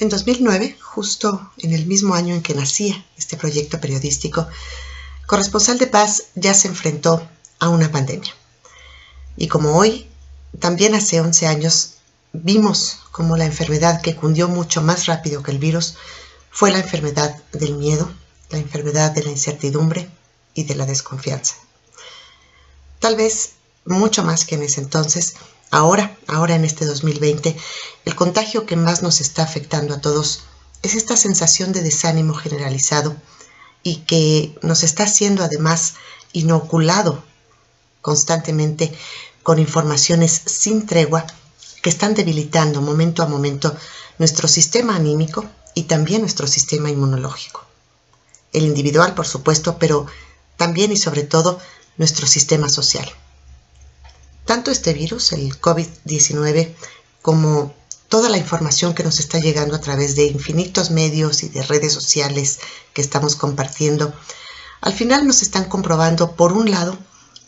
En 2009, justo en el mismo año en que nacía este proyecto periodístico, Corresponsal de Paz ya se enfrentó a una pandemia. Y como hoy, también hace 11 años, vimos como la enfermedad que cundió mucho más rápido que el virus fue la enfermedad del miedo, la enfermedad de la incertidumbre y de la desconfianza. Tal vez mucho más que en ese entonces, ahora en este 2020, el contagio que más nos está afectando a todos es esta sensación de desánimo generalizado y que nos está siendo además inoculado constantemente con informaciones sin tregua que están debilitando momento a momento nuestro sistema anímico y también nuestro sistema inmunológico. El individual, por supuesto, pero también y sobre todo nuestro sistema social. Tanto este virus, el COVID-19, como toda la información que nos está llegando a través de infinitos medios y de redes sociales que estamos compartiendo, al final nos están comprobando, por un lado,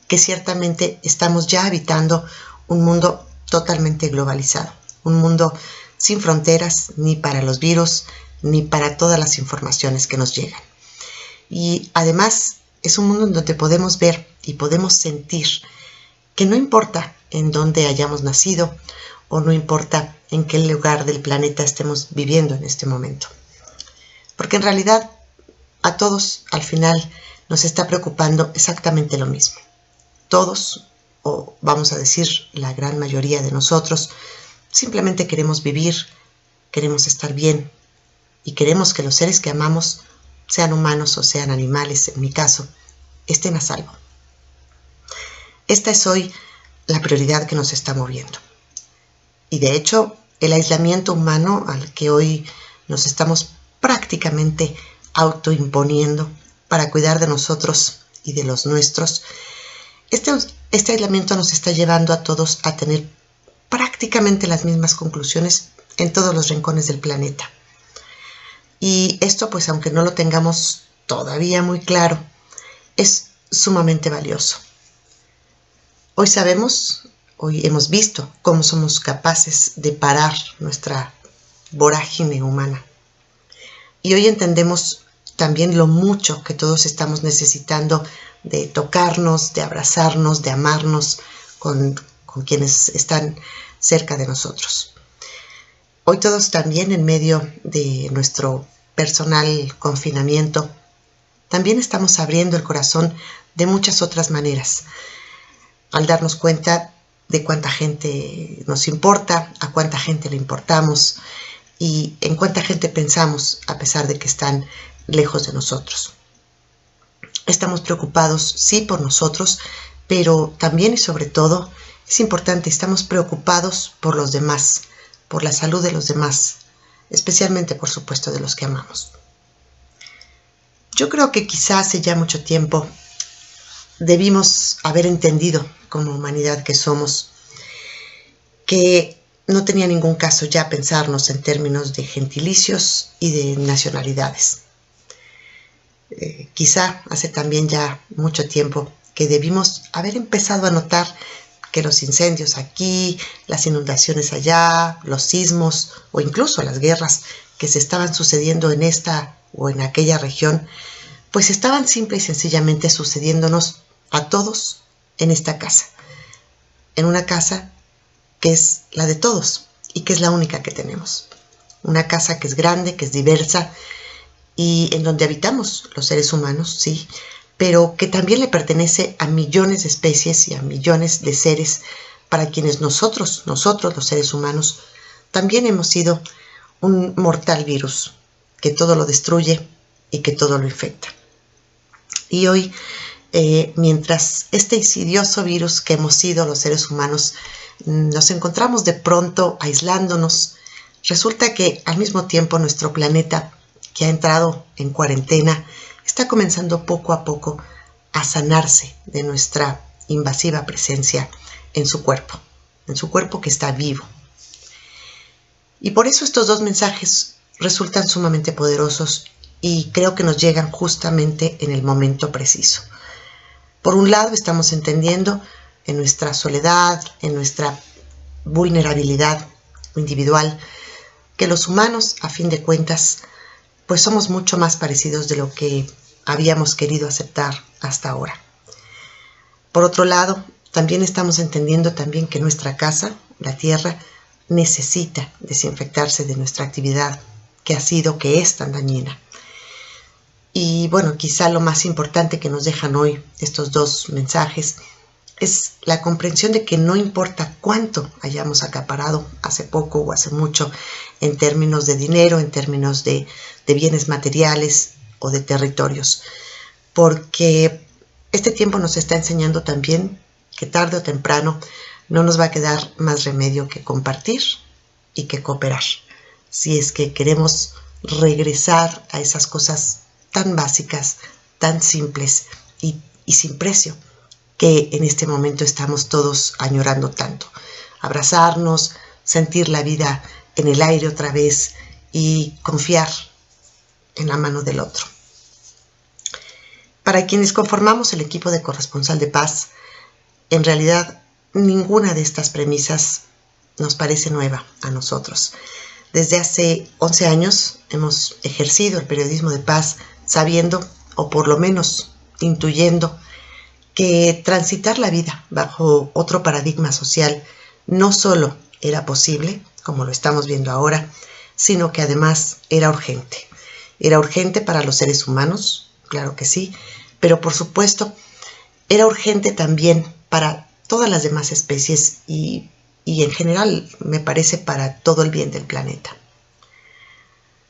que ciertamente estamos ya habitando un mundo totalmente globalizado, un mundo sin fronteras ni para los virus ni para todas las informaciones que nos llegan. Y además es un mundo en donde podemos ver y podemos sentir que no importa en dónde hayamos nacido o no importa en qué lugar del planeta estemos viviendo en este momento. Porque en realidad a todos al final nos está preocupando exactamente lo mismo. Todos, o vamos a decir la gran mayoría de nosotros, simplemente queremos vivir, queremos estar bien y queremos que los seres que amamos, sean humanos o sean animales, en mi caso, estén a salvo. Esta es hoy la prioridad que nos está moviendo. Y de hecho, el aislamiento humano al que hoy nos estamos prácticamente autoimponiendo para cuidar de nosotros y de los nuestros, este aislamiento nos está llevando a todos a tener prácticamente las mismas conclusiones en todos los rincones del planeta. Y esto, pues aunque no lo tengamos todavía muy claro, es sumamente valioso. Hoy sabemos, hoy hemos visto cómo somos capaces de parar nuestra vorágine humana. Y hoy entendemos también lo mucho que todos estamos necesitando de tocarnos, de abrazarnos, de amarnos con quienes están cerca de nosotros. Hoy todos también en medio de nuestro personal confinamiento, también estamos abriendo el corazón de muchas otras maneras, al darnos cuenta de cuánta gente nos importa, a cuánta gente le importamos y en cuánta gente pensamos a pesar de que están lejos de nosotros. Estamos preocupados, sí, por nosotros, pero también y sobre todo es importante, estamos preocupados por los demás, por la salud de los demás, especialmente, por supuesto, de los que amamos. Yo creo que quizás hace ya mucho tiempo debimos haber entendido, como humanidad que somos, que no tenía ningún caso ya pensarnos en términos de gentilicios y de nacionalidades. Quizá hace también ya mucho tiempo que debimos haber empezado a notar que los incendios aquí, las inundaciones allá, los sismos o incluso las guerras que se estaban sucediendo en esta o en aquella región, pues estaban simple y sencillamente sucediéndonos a todos en esta casa. En una casa que es la de todos y que es la única que tenemos. Una casa que es grande, que es diversa y en donde habitamos los seres humanos, sí, pero que también le pertenece a millones de especies y a millones de seres para quienes nosotros los seres humanos, también hemos sido un mortal virus que todo lo destruye y que todo lo infecta. Y hoy, mientras este insidioso virus que hemos sido los seres humanos, nos encontramos de pronto aislándonos, resulta que al mismo tiempo nuestro planeta, que ha entrado en cuarentena, está comenzando poco a poco a sanarse de nuestra invasiva presencia en su cuerpo que está vivo. Y por eso estos dos mensajes resultan sumamente poderosos y creo que nos llegan justamente en el momento preciso. Por un lado, estamos entendiendo en nuestra soledad, en nuestra vulnerabilidad individual, que los humanos, a fin de cuentas, pues somos mucho más parecidos de lo que habíamos querido aceptar hasta ahora. Por otro lado, también estamos entendiendo también que nuestra casa, la Tierra, necesita desinfectarse de nuestra actividad que es tan dañina. Y bueno, quizá lo más importante que nos dejan hoy estos dos mensajes es la comprensión de que no importa cuánto hayamos acaparado hace poco o hace mucho en términos de dinero, en términos de bienes materiales o de territorios, porque este tiempo nos está enseñando también que tarde o temprano no nos va a quedar más remedio que compartir y que cooperar, si es que queremos regresar a esas cosas tan básicas, tan simples y sin precio que en este momento estamos todos añorando tanto. Abrazarnos, sentir la vida en el aire otra vez y confiar en la mano del otro. Para quienes conformamos el equipo de Corresponsal de Paz, en realidad ninguna de estas premisas nos parece nueva a nosotros. Desde hace 11 años hemos ejercido el periodismo de paz sabiendo, o por lo menos intuyendo, que transitar la vida bajo otro paradigma social no solo era posible, como lo estamos viendo ahora, sino que además era urgente. Era urgente para los seres humanos, claro que sí, pero por supuesto era urgente también para todas las demás especies y en general me parece para todo el bien del planeta.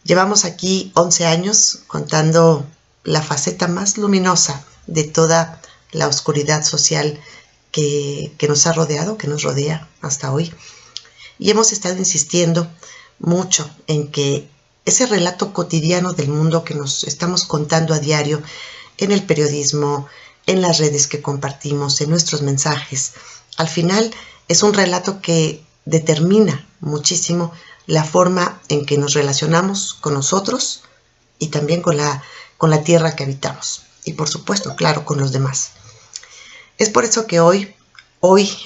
Llevamos aquí 11 años contando la faceta más luminosa de toda la oscuridad social que nos ha rodeado, que nos rodea hasta hoy. Y hemos estado insistiendo mucho en que ese relato cotidiano del mundo que nos estamos contando a diario en el periodismo, en las redes que compartimos, en nuestros mensajes, al final es un relato que determina muchísimo la forma en que nos relacionamos con nosotros y también con la tierra que habitamos. Y por supuesto, claro, con los demás. Es por eso que hoy,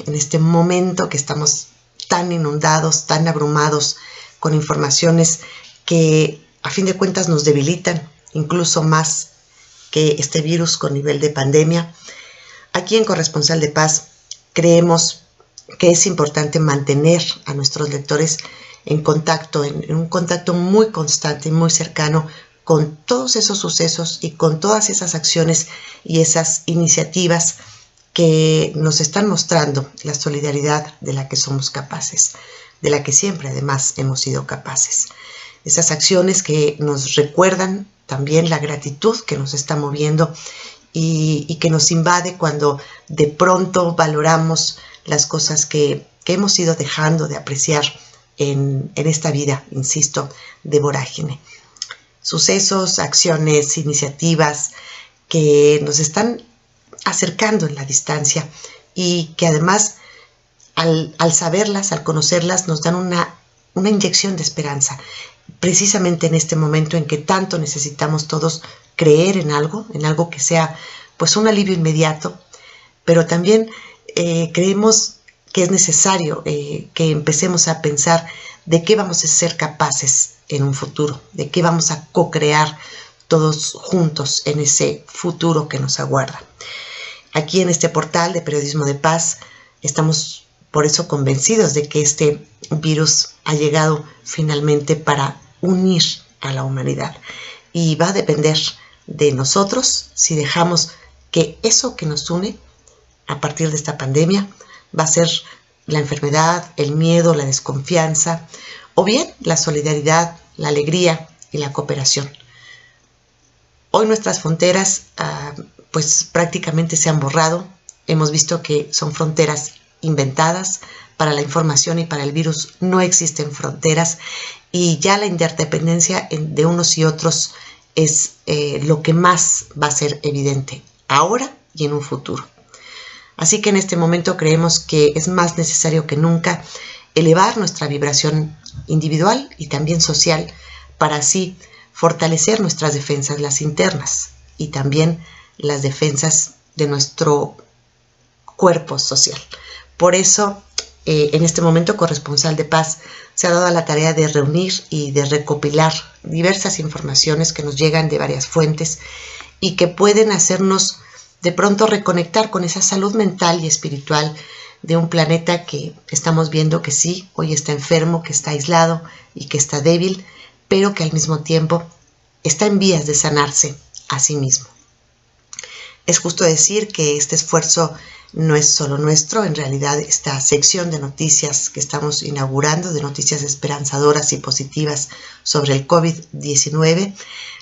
en este momento que estamos tan inundados, tan abrumados con informaciones que a fin de cuentas nos debilitan, incluso más que este virus con nivel de pandemia, aquí en Corresponsal de Paz creemos que es importante mantener a nuestros lectores en contacto, en un contacto muy constante y muy cercano con todos esos sucesos y con todas esas acciones y esas iniciativas que nos están mostrando la solidaridad de la que somos capaces, de la que siempre además hemos sido capaces. Esas acciones que nos recuerdan también la gratitud que nos está moviendo y que nos invade cuando de pronto valoramos las cosas que hemos ido dejando de apreciar en esta vida, insisto, de vorágine. Sucesos, acciones, iniciativas que nos están acercando en la distancia y que además al saberlas, al conocerlas, nos dan una inyección de esperanza, precisamente en este momento en que tanto necesitamos todos creer en algo que sea pues un alivio inmediato, pero también creemos que es necesario que empecemos a pensar de qué vamos a ser capaces en un futuro, de qué vamos a co-crear todos juntos en ese futuro que nos aguarda. Aquí en este portal de Periodismo de Paz estamos por eso convencidos de que este virus ha llegado finalmente para unir a la humanidad y va a depender de nosotros si dejamos que eso que nos une a partir de esta pandemia va a ser la enfermedad, el miedo, la desconfianza o bien la solidaridad, la alegría y la cooperación. Hoy nuestras fronteras pues prácticamente se han borrado. Hemos visto que son fronteras inventadas. Para la información y para el virus no existen fronteras y ya la interdependencia de unos y otros es lo que más va a ser evidente ahora y en un futuro. Así que en este momento creemos que es más necesario que nunca elevar nuestra vibración individual y también social para así fortalecer nuestras defensas, las internas y también las defensas de nuestro cuerpo social. Por eso en este momento Corresponsal de Paz se ha dado a la tarea de reunir y de recopilar diversas informaciones que nos llegan de varias fuentes y que pueden hacernos de pronto reconectar con esa salud mental y espiritual de un planeta que estamos viendo que sí, hoy está enfermo, que está aislado y que está débil, pero que al mismo tiempo está en vías de sanarse a sí mismo. Es justo decir que este esfuerzo no es solo nuestro, en realidad esta sección de noticias que estamos inaugurando, de noticias esperanzadoras y positivas sobre el COVID-19,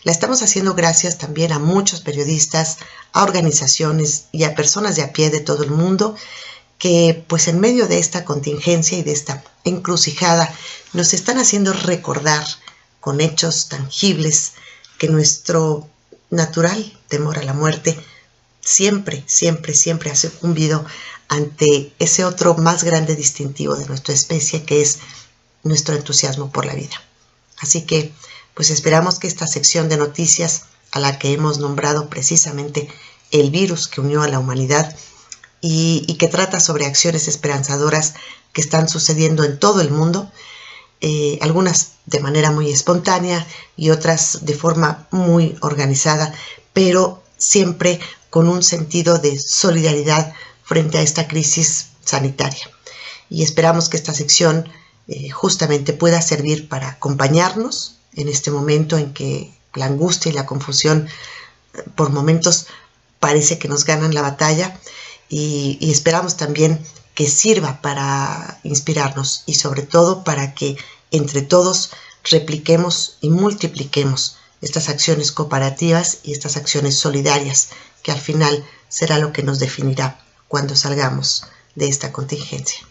la estamos haciendo gracias también a muchos periodistas, a organizaciones y a personas de a pie de todo el mundo que pues en medio de esta contingencia y de esta encrucijada nos están haciendo recordar con hechos tangibles que nuestro natural temor a la muerte siempre ha sucumbido ante ese otro más grande distintivo de nuestra especie, que es nuestro entusiasmo por la vida. Así que, pues esperamos que esta sección de noticias, a la que hemos nombrado precisamente el virus que unió a la humanidad y que trata sobre acciones esperanzadoras que están sucediendo en todo el mundo, algunas de manera muy espontánea y otras de forma muy organizada, pero siempre con un sentido de solidaridad frente a esta crisis sanitaria. Y esperamos que esta sección justamente pueda servir para acompañarnos en este momento en que la angustia y la confusión por momentos parece que nos ganan la batalla, y esperamos también que sirva para inspirarnos y sobre todo para que entre todos repliquemos y multipliquemos estas acciones cooperativas y estas acciones solidarias, que al final será lo que nos definirá cuando salgamos de esta contingencia.